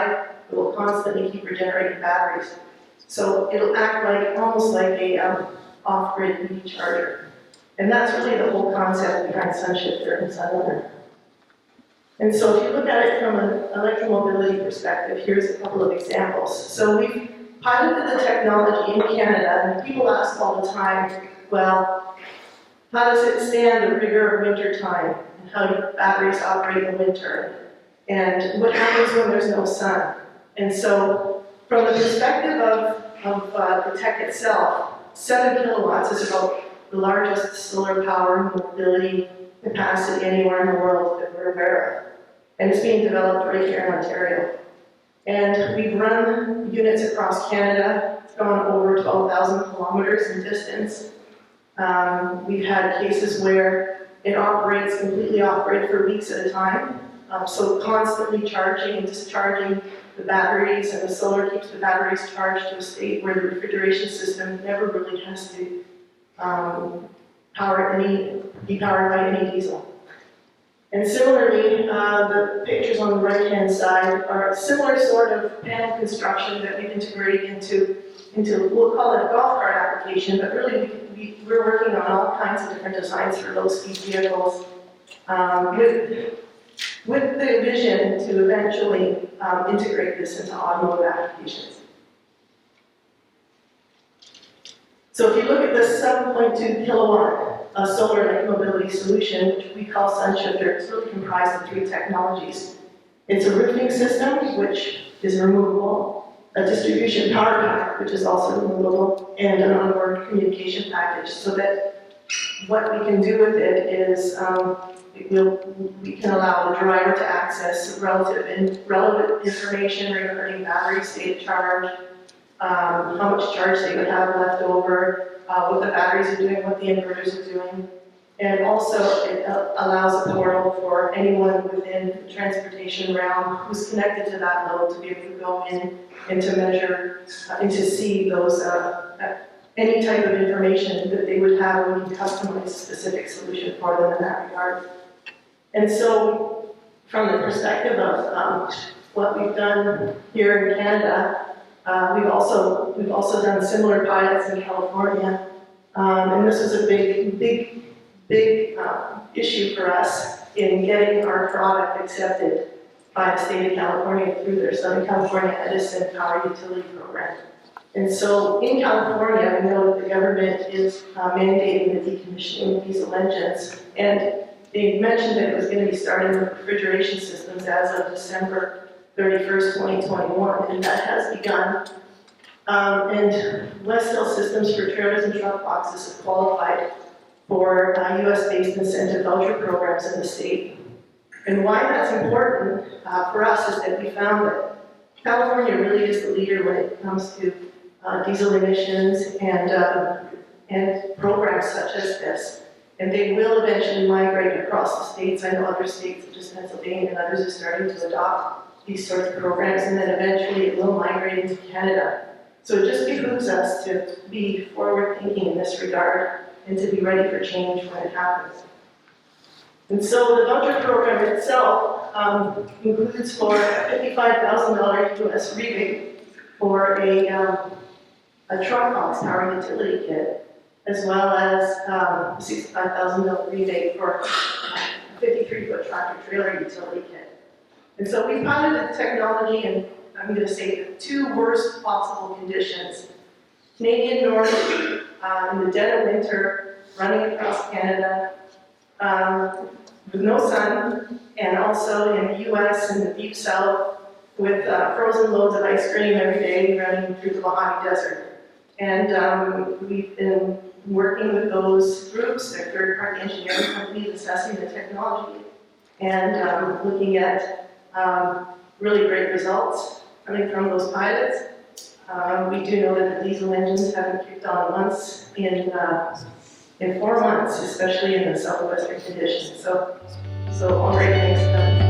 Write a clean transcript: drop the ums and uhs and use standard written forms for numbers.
outside, it will constantly keep regenerating batteries. So it'll act like, almost like a off-grid EV charger. And that's really the whole concept behind SunShifter and SunRunner. And so if you look at it from an electromobility perspective, here's a couple of examples. So we've piloted the technology in Canada, and people ask all the time, well, how does it stand the rigor of winter time, and how do batteries operate in winter, and what happens when there's no sun? And so from the perspective of the tech itself, 7 kilowatts is about the largest solar power mobility capacity anywhere in the world that we're aware of. And it's being developed right here in Ontario. And we've run units across Canada. It's gone over 12,000 kilometers in distance. We've had cases where it operates completely off-grid for weeks at a time. So constantly charging and discharging the batteries, and the solar keeps the batteries charged to a state where the refrigeration system never really has to be powered by any diesel. And similarly, the pictures on the right-hand side are a similar sort of panel construction that we've integrated into we'll call it a golf cart application, but really we're working on all kinds of different designs for low-speed vehicles with the vision to eventually integrate this into automotive applications. So if you look at this 7.2 kilowatt solar-electromobility solution, which we call SunShifter, it's really comprised of 3 technologies. It's a roofing system, which is removable, a distribution power pack, which is also removable, and an onboard communication package, so that what we can do with it is we can allow the driver to access relevant information regarding battery state of charge, how much charge they would have left over, what the batteries are doing, what the inverters are doing. And also it allows a portal for anyone within the transportation realm who's connected to that load to be able to go in and to measure and to see those any type of information that they would have when you customize a specific solution for them in that regard. And so from the perspective of what we've done here in Canada, we've also done similar pilots in California, and this was a big issue for us in getting our product accepted by the state of California through their Southern California Edison Power Utility Program. And so in California, we know that the government is mandating the decommissioning of diesel engines, and they mentioned that it was going to be starting with refrigeration systems as of December 31st, 2021, and that has begun. And Westhill systems for trailers and truck boxes have qualified for US-based incentive voucher programs in the state. And why that's important for us is that we found that California really is the leader when it comes to diesel emissions and programs such as this. And they will eventually migrate across the states. I know other states such as Pennsylvania and others are starting to adopt these sorts of programs, and then eventually it will migrate into Canada. So it just behooves us to be forward-thinking in this regard and to be ready for change when it happens. And so the voucher program itself includes for a $55,000 US rebate for a truck box power utility kit, as well as a $65,000 rebate for a 53-foot tractor trailer utility kit. And so we piloted the technology in, I'm going to say, the 2 worst possible conditions. Canadian North, in the dead of winter, running across Canada, with no sun, and also in the US in the deep south with frozen loads of ice cream every day running through the Mojave Desert. And we've been working with those groups, their third-party engineering companies, assessing the technology and looking at really great results coming from those pilots. We do know that the diesel engines haven't kicked on once in 4 months, especially in the southwestern conditions. So all great things done.